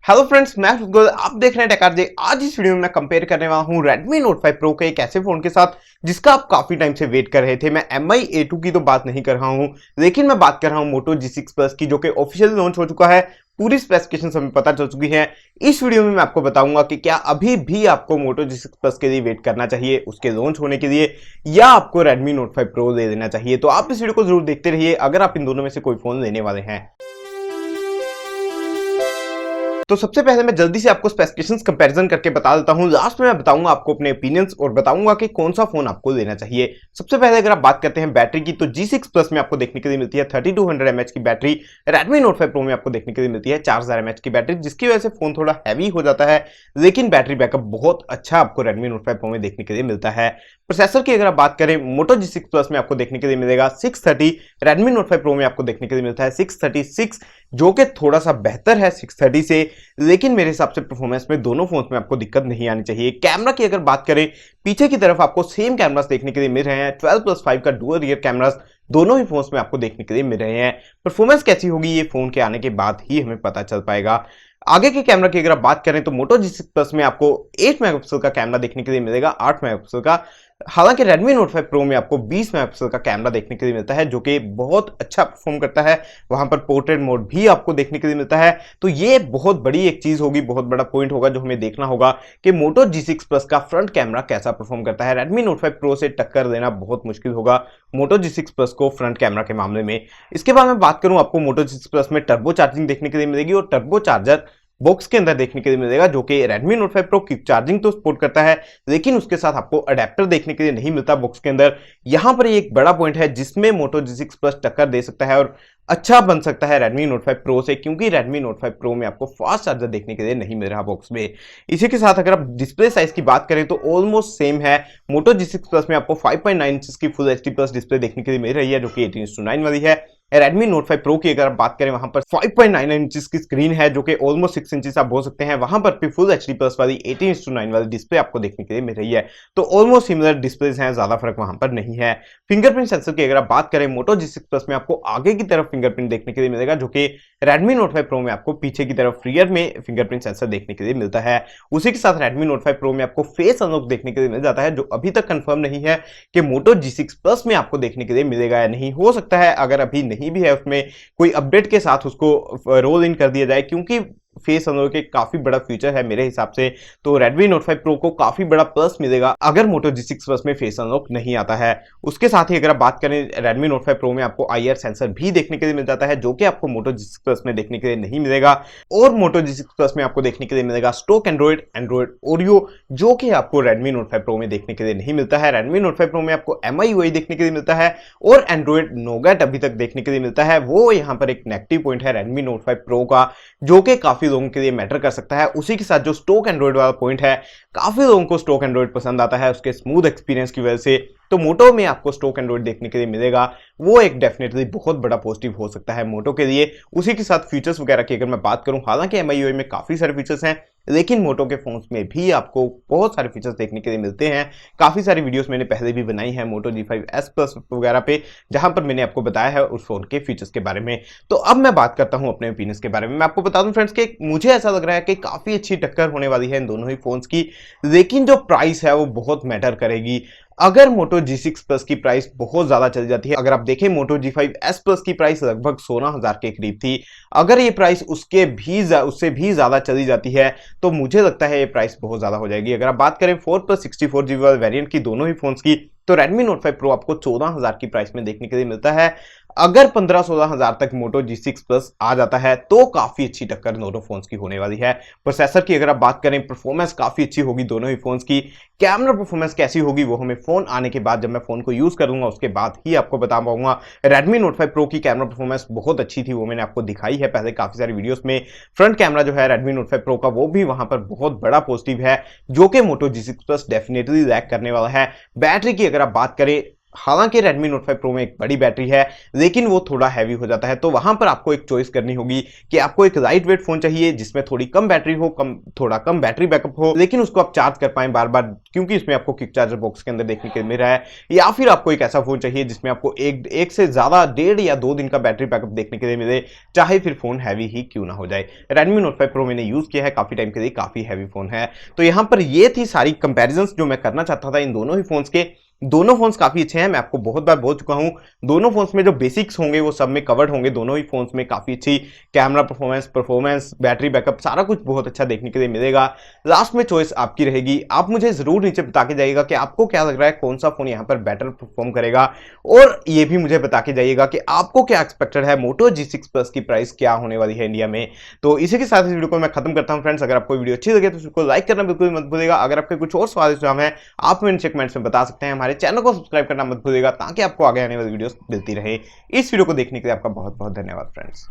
Hello friends, मैं गुल आप देख रहे हैं टेक आरजे। आज इस वीडियो में मैं कंपेयर करने वाला हूं Redmi Note 5 Pro के एक ऐसे फोन के साथ जिसका आप काफी टाइम से वेट कर रहे थे। मैं MI A2 की तो बात नहीं कर रहा हूं, लेकिन मैं बात कर रहा हूं Moto G6 Plus की, जो कि ऑफिशियल लॉन्च हो चुका है। पूरी स्पेसिफिकेशन हमें पता चल चुकी है। इस वीडियो में मैं आपको बताऊंगा कि क्या अभी भी आपको Moto G6 Plus के लिए वेट करना चाहिए उसके लॉन्च होने के लिए, या आपको Redmi Note 5 Pro ले लेना चाहिए। तो आप इस वीडियो को जरूर देखते रहिए अगर आप इन दोनों में से कोई फोन लेने वाले हैं। तो सबसे पहले मैं जल्दी से आपको स्पेसिफिकेशंस कंपैरिजन करके बता देता हूं। लास्ट में मैं बताऊंगा आपको अपने ओपिनियंस और बताऊंगा कि कौन सा फोन आपको लेना चाहिए। सबसे पहले अगर आप बात करते हैं बैटरी की, तो G6 Plus में आपको देखने के लिए मिलती है 3200 mAh की बैटरी। Redmi Note 5 Pro में आपको देखने के लिए मिलती है 4000 mAh की बैटरी, जिसकी वजह से फोन थोड़ा हैवी हो जाता है, लेकिन बैटरी बैकअप बहुत अच्छा आपको Redmi Note 5 Pro में देखने के लिए मिलता है। प्रोसेसर की अगर आप बात करें, Moto G6 Plus में आपको देखने के लिए मिलेगा 630, Redmi Note 5 Pro में आपको देखने के लिए मिलता है 636, जो कि थोड़ा सा बेहतर है 630 से, लेकिन मेरे हिसाब से परफॉर्मेंस में दोनों फोन्स में आपको दिक्कत नहीं आनी चाहिए। कैमरा की अगर बात करें, पीछे की तरफ आपको सेम कैमरास देखने के लिए मिल रहे हैं। 12+5 का डुअल रियर कैमरास दोनों ही फोन्स में आपको देखने के लिए मिल रहे हैं। परफॉर्मेंस कैसी होगी ये फोन के आने के बाद ही हमें पता चल पाएगा। आगे के कैमरा की अगर आप बात करें, तो Moto G6 Plus में आपको 8 मेगापिक्सल का कैमरा देखने के लिए मिलेगा, 8 मेगापिक्सल का। हालांकि Redmi Note 5 Pro में आपको 20 मेगापिक्सल का कैमरा देखने के लिए मिलता है, जो कि बहुत अच्छा परफॉर्म करता है। वहां पर पोर्ट्रेट मोड भी आपको देखने के लिए मिलता है। तो ये बहुत बड़ी एक चीज होगी, बहुत बड़ा पॉइंट होगा जो हमें देखना होगा कि Moto G6 Plus का फ्रंट कैमरा कैसा परफॉर्म करता है। Redmi Note 5 Pro से टक्कर देना बहुत मुश्किल होगा Moto G6 Plus को फ्रंट कैमरा के मामले में। इसके बाद मैं बात करूं, आपको Moto G6 Plus में टर्बो चार्जिंग देखने के लिए मिलेगी, और टर्बो चार्जर बॉक्स के अंदर देखने के लिए मिलेगा, जो कि Redmi Note 5 Pro quick charging तो सपोर्ट करता है, लेकिन उसके साथ आपको अडेप्टर देखने के लिए नहीं मिलता बॉक्स के अंदर। यहां पर एक बड़ा पॉइंट है जिसमें Moto G6 Plus टक्कर दे सकता है और अच्छा बन सकता है Redmi Note 5 Pro से, क्योंकि Redmi Note 5 Pro में आपको फास्ट चार्जर देखने के लिए नहीं मिल रहा बॉक्स में। इसी के साथ अगर आप डिस्प्ले साइज की बात करें, तो ऑलमोस्ट सेम है। Moto G6 Plus में आपको 5.9 इंच की फुल एचडी प्लस डिस्प्ले देखने के लिए मिल रही है, जो कि 18:9 वाली है। Redmi Note 5 Pro की अगर आप बात करें, वहां पर 5.99 इंचेस की स्क्रीन है, जो कि ऑलमोस्ट 6 इंचेस आप बोल सकते हैं। वहां पर भी फुल एचडी प्लस वाली 18:9 वाली डिस्प्ले आपको देखने के लिए मिल रही है। तो ऑलमोस्ट सिमिलर डिस्प्लेज हैं, ज्यादा फर्क वहां पर नहीं है। फिंगरप्रिंट सेंसर की अगर आप बात करें, Moto G6 Plus में आपको आगे की तरफ फिंगरप्रिंट देखने के लिए मिलेगा, जो कि Redmi Note 5 Pro में आपको पीछे की तरफ रियर में फिंगरप्रिंट सेंसर देखने के लिए मिलता है। उसी के साथ Redmi Note 5 Pro में आपको फेस अनलॉक देखने के लिए मिल जाता है, जो अभी तक कंफर्म नहीं है कि Moto G6 Plus में आपको देखने के लिए मिलेगा या नहीं। हो सकता है अगर अभी नहीं भी है उसमें कोई अपडेट के साथ उसको रोल इन कर दिया जाए, क्योंकि फेस अनलॉक एक काफी बड़ा फीचर है मेरे हिसाब से। तो Redmi Note 5 Pro को काफी बड़ा प्लस मिलेगा अगर Moto G6 Plus में फेस अनलॉक नहीं आता है। उसके साथ ही अगर आप बात करें, Redmi Note 5 Pro में आपको IR सेंसर भी देखने के लिए मिल जाता है, जो कि आपको Moto G6 Plus में देखने के लिए नहीं मिलेगा। और Moto G6 Plus में आपको देखने के लिए मिलेगा स्टॉक एंड्रॉइड ओरियो, जो कि आपको Redmi Note 5 Pro में देखने के लिए नहीं मिलता है। Redmi Note 5 Pro में आपको MIUI देखने के लिए मिलता है, और एंड्रॉइड नोगेट अभी तक देखने के लिए मिलता है। वो यहाँ पर एक नेगेटिव पॉइंट है Redmi Note 5 Pro का, जो कि काफी लोगों के लिए मैटर कर सकता है। उसी के साथ जो स्टॉक एंड्रॉइड वाला पॉइंट है, काफी लोगों को स्टॉक एंड्रॉइड पसंद आता है उसके स्मूथ एक्सपीरियंस की वजह से। तो मोटो में आपको स्टॉक एंड्रॉइड देखने के लिए मिलेगा, वो एक डेफिनेटली बहुत बड़ा पॉजिटिव हो सकता है मोटो के लिए। उसी के साथ फीचर्स वगैरह की अगर मैं बात करूं, हालांकि MIUI में काफी सारे फीचर्स हैं, लेकिन मोटो के फोन्स में भी आपको बहुत सारे फीचर्स देखने के लिए मिलते हैं। काफी सारी वीडियोस मैंने पहले भी बनाई है मोटो G5s Plus वगैरह पे, जहां पर मैंने आपको बताया है उस फोन के फीचर्स के बारे में। तो अब मैं बात करता हूं अपने ओपिनियंस के बारे में। मैं आपको बता दूं फ्रेंड्स कि मुझे ऐसा लग रहा है कि काफी अच्छी टक्कर होने वाली है इन दोनों ही फोन्स की, लेकिन जो प्राइस है वो बहुत मैटर करेगी। अगर Moto G6 Plus की प्राइस बहुत ज्यादा चली जाती है, अगर आप देखें Moto G5s Plus की प्राइस लगभग 16,000 के करीब थी, अगर ये प्राइस उससे भी ज्यादा चली जाती है, तो मुझे लगता है ये प्राइस बहुत ज्यादा हो जाएगी। अगर आप बात करें 4+64GB वाले वेरिएंट की दोनों ही फोन्स की, तो Redmi Note 5 Pro आपको 14,000 की प्राइस में देखने के लिए मिलता है। अगर 15-16,000 तक Moto G6 Plus आ जाता है, तो काफी अच्छी टक्कर दोनों फोन्स की होने वाली है। प्रोसेसर की अगर आप बात करें, परफॉर्मेंस काफी अच्छी होगी दोनों ही फोन्स की। कैमरा परफॉर्मेंस कैसी होगी वो हमें फोन आने के बाद, जब मैं फोन को यूज करूंगा उसके बाद ही आपको बता पाऊंगा। Redmi Note 5 Pro की कैमरा परफॉर्मेंस बहुत अच्छी थी, वो मैंने आपको दिखाई है पहले काफी सारी वीडियोस में। फ्रंट कैमरा जो है Redmi Note 5 Pro का, वो भी वहां पर बहुत बड़ा पॉजिटिव है, जो कि Moto G6 Plus definitely lag करने वाला है। बैटरी की अगर आप बात करें, हालांकि Redmi Note 5 Pro में एक बड़ी बैटरी है, लेकिन वो थोड़ा हैवी हो जाता है, तो वहां पर आपको एक चॉइस करनी होगी कि आपको एक लाइट वेट फोन चाहिए जिसमें थोड़ी कम बैटरी हो, थोड़ा कम बैटरी बैकअप हो, लेकिन उसको आप चार्ज कर पाएं बार बार, क्योंकि इसमें आपको क्विक चार्जर बॉक्स के अंदर देखने को मिल रहा है। या फिर आपको एक ऐसा फोन चाहिए जिसमें आपको एक से ज्यादा 1.5 या 2 दिन का बैटरी बैकअप देखने के लिए मिले, चाहे फिर फोन हैवी ही क्यों ना हो जाए। Redmi Note 5 Pro मैंने यूज किया है काफी टाइम के लिए, काफी हैवी फोन है। तो यहां पर ये थी सारी कंपैरिजंस जो मैं करना चाहता था इन दोनों ही फोन्स के। दोनों फोन्स काफी अच्छे हैं, मैं आपको बहुत बार बोल चुका हूं। दोनों फोन्स में जो बेसिक्स होंगे वो सब में कवर्ड होंगे। दोनों ही फोन्स में काफी अच्छी कैमरा परफॉर्मेंस, बैटरी बैकअप, सारा कुछ बहुत अच्छा देखने के लिए मिलेगा। लास्ट में चॉइस आपकी रहेगी। आप मुझे जरूर नीचे बता के जाइएगा कि आपको क्या लग रहा है, कौन सा फोन यहाँ पर बेटर परफॉर्म करेगा। और ये भी मुझे बता के जाइएगा कि आपको क्या एक्सपेक्टेड है, मोटो G6 प्लस की प्राइस क्या होने वाली है इंडिया में। तो इसी के साथ इस वीडियो को मैं खत्म करता हूं फ्रेंड्स। अगर आपको वीडियो अच्छी लगे तो उसको लाइक करना बिल्कुल मत भूलिएगा। अगर आपके कुछ और सवाल सुझाव है आप मुझे नीचे कमेंट्स में बता सकते हैं। हमारे चैनल को सब्सक्राइब करना मत भूलिएगा ताकि आपको आगे आने वाली वीडियोस मिलती रहे। इस वीडियो को देखने के लिए आपका बहुत बहुत धन्यवाद फ्रेंड्स।